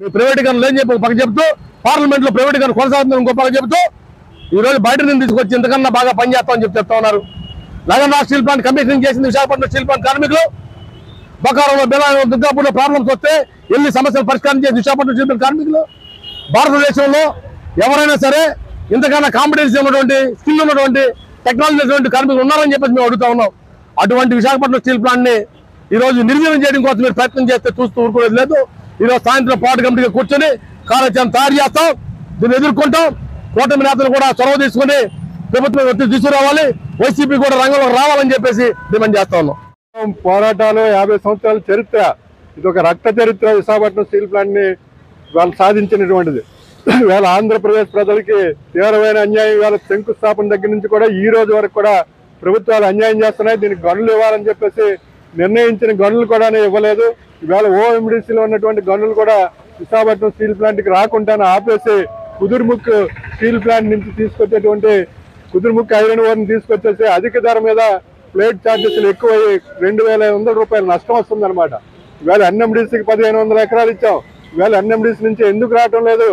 ప్రైవేటీకరణ లేని చెప్పి పక్క చెప్తూ పార్లమెంట్ లో ప్రైవేటీకరణ కొనసాగుతుందని ఇంకో పక్క చెప్తూ ఈ రోజు బయట నుంచి తీసుకొచ్చి ఇంతకన్నా బాగా పనిచేస్తామని చెప్తా ఉన్నారు. లగన్రాజ్ స్టీల్ ప్లాంట్ కమిషనింగ్ చేసింది విశాఖపట్నం స్టీల్ ప్లాంట్ కార్మికులు. బొకారంలో బెలాంలో దుర్గాపూర్లో ప్రాబ్లమ్స్ వస్తే ఎన్ని సమస్యలు పరిష్కారం చేసి విశాఖపట్నం స్టీల్ ప్లాంట్ కార్మికులు. భారతదేశంలో ఎవరైనా సరే ఇంతకన్నా కాంపిటెన్సీ ఉన్నటువంటి స్కిల్ ఉన్నటువంటి టెక్నాలజీ ఉన్నటువంటి కార్మికులు ఉన్నారని చెప్పేసి మేము అడుగుతా ఉన్నాం. అటువంటి విశాఖపట్నం స్టీల్ ప్లాంట్ ని ఈ రోజు నిర్వీర్యం చేయడం కోసం మీరు ప్రయత్నం చేస్తే చూస్తూ ఊరుకునేది లేదు. ఈ రోజు సాయంత్రం పోరాట కమిటీగా కూర్చొని కార్యాచరణ తయారు చేస్తాం. దీన్ని ఎదుర్కొంటాం. కూటమి నేతలు కూడా చొరవ తీసుకుని ప్రభుత్వం ఒత్తిడి తీసుకురావాలి. వైసీపీ కూడా రంగంలోకి రావాలని చెప్పేసి డిమాండ్ చేస్తా ఉన్నాం. పోరాటాలు 50 సంవత్సరాల చరిత్ర. ఇది ఒక రక్త చరిత్ర. విశాఖపట్నం స్టీల్ ప్లాంట్ ని వాళ్ళు సాధించినటువంటిది. ఇవాళ ఆంధ్రప్రదేశ్ ప్రజలకి తీవ్రమైన అన్యాయం. ఇవాళ శంకుస్థాపన దగ్గర నుంచి కూడా ఈ రోజు వరకు కూడా ప్రభుత్వాలు అన్యాయం చేస్తున్నాయి. దీనికి గనులు ఇవ్వాలని చెప్పేసి నిర్ణయించిన గనులు కూడా ఇవ్వలేదు. ఇవాళ ఓఎండిసిలో ఉన్నటువంటి గనులు కూడా విశాఖపట్నం స్టీల్ ప్లాంట్ కి రాకుండా ఆపేసి కుదురుముక్ స్టీల్ ప్లాంట్ నుంచి తీసుకొచ్చేటువంటి కుదురుముక్ ఐరన్ ఓర్ని తీసుకొచ్చేసి అధిక ధర మీద ప్లేట్ ఛార్జెస్లు ఎక్కువయ్యి 2,500 రూపాయలు నష్టం వస్తుంది అనమాట. ఇవాళ ఎన్ఎండిసికి 1,500 ఎకరాలు ఇచ్చాం. ఇవాళ ఎన్ఎండిసి నుంచి ఎందుకు రావటం లేదు?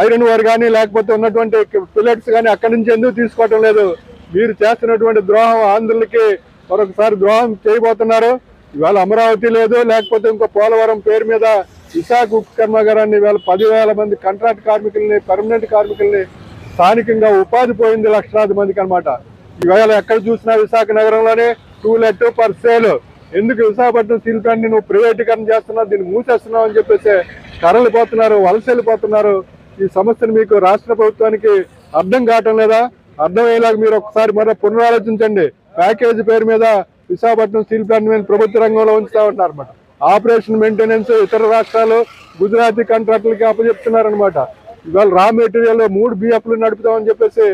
ఐరన్ ఓర్ కానీ లేకపోతే ఉన్నటువంటి పిల్లెట్స్ కానీ అక్కడి నుంచి ఎందుకు తీసుకోవటం లేదు? మీరు చేస్తున్నటువంటి ద్రోహం ఆంధ్రులకి మరొకసారి ద్రోహం చేయబోతున్నారు. ఇవాళ అమరావతి లేదు, లేకపోతే ఇంకో పోలవరం పేరు మీద విశాఖ ఉక్కు కర్మాగారాన్ని ఇవాళ 10,000 మంది కాంట్రాక్ట్ కార్మికుల్ని పర్మనెంట్ కార్మికుల్ని స్థానికంగా ఉపాధి పోయింది లక్షలాది మందికి అనమాట. ఇవాళ ఎక్కడ చూసినా విశాఖ నగరంలోనే 2 let per sale. ఎందుకు విశాఖపట్నం స్టీల్ ప్లాంట్ ని నువ్వు ప్రైవేటీకరణ చేస్తున్నావు, దీన్ని మూసేస్తున్నావు అని చెప్పేసి తరలిపోతున్నారు, వలస వెళ్ళిపోతున్నారు. ఈ సమస్యను మీకు రాష్ట్ర ప్రభుత్వానికి అర్థం కావటం లేదా? అర్థమయ్యేలాగా మీరు ఒకసారి మరో పునరాలోచించండి. ప్యాకేజీ పేరు మీద విశాఖపట్నం స్టీల్ ప్లాంట్ మీద ప్రభుత్వ రంగంలో ఉంచుతా ఉంటారు అనమాట. ఆపరేషన్ మెయింటెనెన్స్ ఇతర రాష్ట్రాలు గుజరాతీ కాంట్రాక్టులకి అప్పచెప్తున్నారనమాట. ఇవాళ రా మెటీరియల్ 3 BFలు నడుపుతామని చెప్పేసి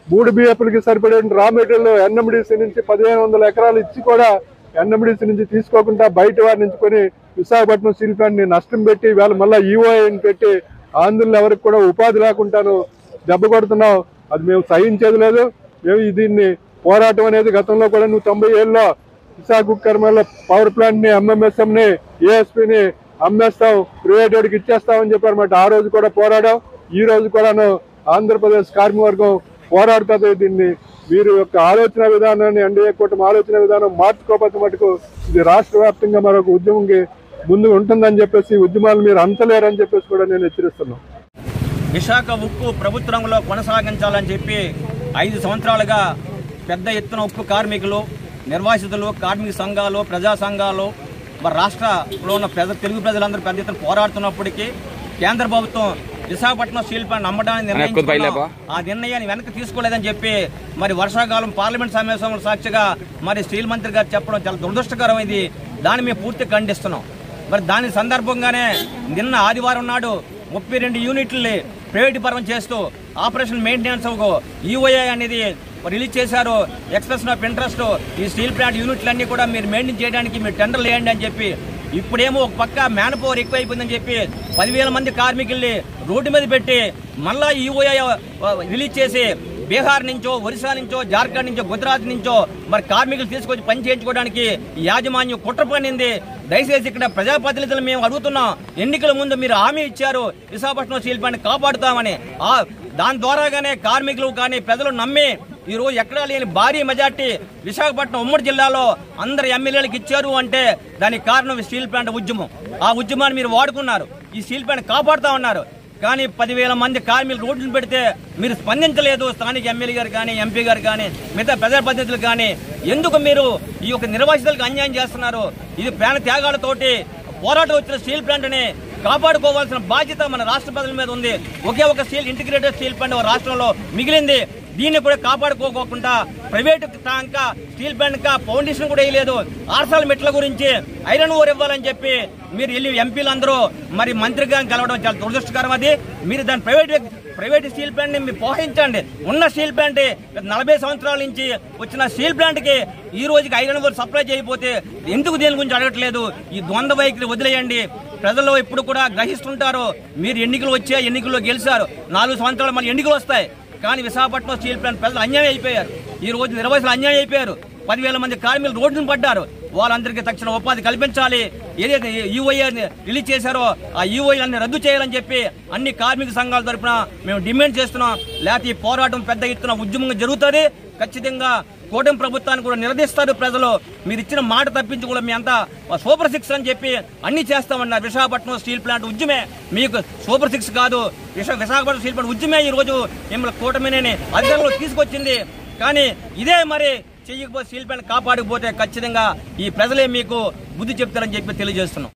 3 BFలకి సరిపడే రా మెటీరియల్ ఎన్ఎండిసి నుంచి 1,500 ఎకరాలు ఇచ్చి కూడా ఎన్ఎండిసి నుంచి తీసుకోకుండా బయట వారి నుంచి కొని విశాఖపట్నం స్టీల్ ప్లాంట్ ని నష్టం పెట్టి ఇవాళ మళ్ళీ ఈఓఐని పెట్టి ఆంధ్రులు ఎవరికి కూడా ఉపాధి లేకుండాను దెబ్బ కొడుతున్నావు. అది మేము సహించేది లేదు. మేము దీన్ని పోరాటం అనేది గతంలో కూడా నువ్వు 90 ఏళ్ళలో విశాఖ ఉక్కు కర్మాగారంలో పవర్ ప్లాంట్ ని ఎంఎంఎస్ఎం ని ఏఎస్పీని అమ్మేస్తాం, ప్రైవేట్ వాడికి ఇచ్చేస్తామని చెప్పారన్నమాట. ఆ రోజు కూడా పోరాడాం. ఈ రోజు కూడాను ఆంధ్రప్రదేశ్ కార్మిక వర్గం పోరాడుతుంది. దీన్ని మీరు యొక్క ఆలోచన విధానాన్ని ఎన్డీఏ కూటమి ఆలోచన విధానం మార్చుకోకపోతే మటుకు ఇది రాష్ట్ర వ్యాప్తంగా మరొక ఉద్యమంకి ముందు ఉంటుందని చెప్పేసి ఉద్యమాలు మీరు అంతలేరని చెప్పేసి కూడా నేను హెచ్చరిస్తున్నాను. విశాఖ ఉక్కు ప్రభుత్వ రంగంలో కొనసాగించాలని చెప్పి 5 సంవత్సరాలుగా పెద్ద ఎత్తున ఉక్కు కార్మికులు, నిర్వాసితులు, కార్మిక సంఘాలు, ప్రజా సంఘాలు, మరి రాష్ట్రంలో ఉన్న తెలుగు ప్రజలందరూ పెద్ద ఎత్తున పోరాడుతున్నప్పటికీ కేంద్ర ప్రభుత్వం విశాఖపట్నం స్టీల్ ప్లాంట్ అమ్మడానికి ఆ నిర్ణయాన్ని వెనక్కి తీసుకోలేదని చెప్పి మరి వర్షాకాలం పార్లమెంట్ సమావేశంలో సాక్షిగా మరి స్టీల్ మంత్రి గారు చెప్పడం చాలా దురదృష్టకరమైంది. దాన్ని మేము పూర్తిగా ఖండిస్తున్నాం. మరి దాని సందర్భంగానే నిన్న ఆదివారం నాడు 32 యూనిట్లని ప్రైవేటీకరణ చేస్తూ ఆపరేషన్ మెయింటెనెన్స్ ఈఓఐ అనేది రిలీజ్ చేశారు. ఎక్స్ప్రెషన్ ఆఫ్ ఇంట్రెస్ట్ ఈ స్టీల్ ప్లాంట్ యూనిట్లన్నీ కూడా మీరు మెయింటైన్ చేయడానికి మీరు టెండర్లు వేయండి అని చెప్పి, ఇప్పుడేమో ఒక పక్క మ్యాన్ పవర్ ఎక్కువ అయిపోయిందని చెప్పి 10,000 మంది కార్మికుల్ని రోడ్డు మీద పెట్టి మళ్ళా ఈఓఐ రిలీజ్ చేసి బీహార్ నుంచో, ఒరిస్సా నుంచో, జార్ఖండ్ నుంచో, గుజరాత్ నుంచో మరి కార్మికులు తీసుకొచ్చి పని చేయించుకోవడానికి యాజమాన్యం కుట్ర పన్నింది. దయచేసి ఇక్కడ ప్రజాప్రతినిధులు మేము అడుగుతున్నాం, ఎన్నికల ముందు మీరు హామీ ఇచ్చారు విశాఖపట్నం స్టీల్ ప్లాంట్ కాపాడుతామని. దాని ద్వారాగానే కార్మికులు కానీ ప్రజలు నమ్మి ఈ రోజు ఎక్కడా లేని భారీ మెజార్టీ విశాఖపట్నం ఉమ్మడి జిల్లాలో అందరు ఎమ్మెల్యేలకు ఇచ్చారు అంటే దానికి కారణం స్టీల్ ప్లాంట్ ఉద్యమం. ఆ ఉద్యమాన్ని మీరు వాడుకున్నారు, ఈ స్టీల్ ప్లాంట్ కాపాడుతా ఉన్నారు. కానీ 10,000 మంది కార్మికులు రోడ్డును పెడితే మీరు స్పందించలేదు. స్థానిక ఎమ్మెల్యే గారు కానీ, ఎంపీ గారు కానీ, మిగతా ప్రజాప్రతినిధులు కానీ ఎందుకు మీరు ఈ యొక్క నిర్వాసితులకు అన్యాయం చేస్తున్నారు? ఇది ప్రాణ త్యాగాలతోటి పోరాటం వచ్చిన స్టీల్ ప్లాంట్ ని కాపాడుకోవాల్సిన బాధ్యత మన రాష్ట్ర ప్రజల మీద ఉంది. ఒకే ఒక ఇంటిగ్రేటెడ్ స్టీల్ ప్లాంట్ రాష్ట్రంలో మిగిలింది. దీన్ని కూడా కాపాడుకోకుండా ప్రైవేట్ స్టీల్ ప్లాంట్ ఫౌండేషన్ కూడా వేయలేదు. ఆర్సాల మెట్ల గురించి ఐరన్ ఓర్ ఇవ్వాలని చెప్పి మీరు వెళ్ళి ఎంపీలందరూ మరి మంత్రి గారిని కలవడం చాలా దురదృష్టకరం. అది మీరు దాని ప్రైవేట్ స్టీల్ ప్లాంట్ ని మీరు ప్రోత్సహించండి. ఉన్న స్టీల్ ప్లాంట్ 40 సంవత్సరాల నుంచి వచ్చిన స్టీల్ ప్లాంట్ కి ఈ రోజుకి ఐరన్ ఓర్ సప్లై చేయకపోతే ఎందుకు దేని గురించి అడగట్లేదు? ఈ ద్వంద్వ వైఖరి వదిలేయండి. ప్రజలు ఇప్పుడు కూడా గ్రహిస్తుంటారు. మీరు ఎన్నికల్లో గెలిచారు, 4 సంవత్సరాలు మళ్ళీ ఎన్నికలు వస్తాయి. కానీ విశాఖపట్నం స్టీల్ ప్లాంట్ ప్రజలు అన్యాయం అయిపోయారు. ఈ రోజు నిర్వాసితులు అన్యాయం అయిపోయారు. 10,000 మంది కార్మికులు రోడ్డును పడ్డారు. వాళ్ళందరికీ తక్షణ ఉపాధి కల్పించాలి. ఏదైతే ఈఓఐ రిలీజ్ చేశారో ఆ ఈఓఐలన్నీ రద్దు చేయాలని చెప్పి అన్ని కార్మిక సంఘాల తరఫున మేము డిమాండ్ చేస్తున్నాం. లేకపోతే ఈ పోరాటం పెద్ద ఎత్తున ఉద్యమంగా జరుగుతుంది. ఖచ్చితంగా కూటమి ప్రభుత్వాన్ని కూడా నిలదీస్తారు ప్రజలు. మీరు ఇచ్చిన మాట తప్పించి కూడా మీ అంతా సూపర్ 6 అని చెప్పి అన్ని చేస్తామన్నారు. విశాఖపట్నం స్టీల్ ప్లాంట్ ఉద్యమే మీకు సూపర్ 6 కాదు. విశాఖపట్నం స్టీల్ ప్లాంట్ ఉద్యమే ఈ రోజు మిమ్మల్ని కూటమిని అధికారంలో తీసుకొచ్చింది. కానీ ఇదే మరి చెయ్యకపోతే స్టీల్ ప్లాంట్ కాపాడకపోతే ఖచ్చితంగా ఈ ప్రజలే మీకు బుద్ధి చెప్తారని చెప్పి తెలియజేస్తున్నాం.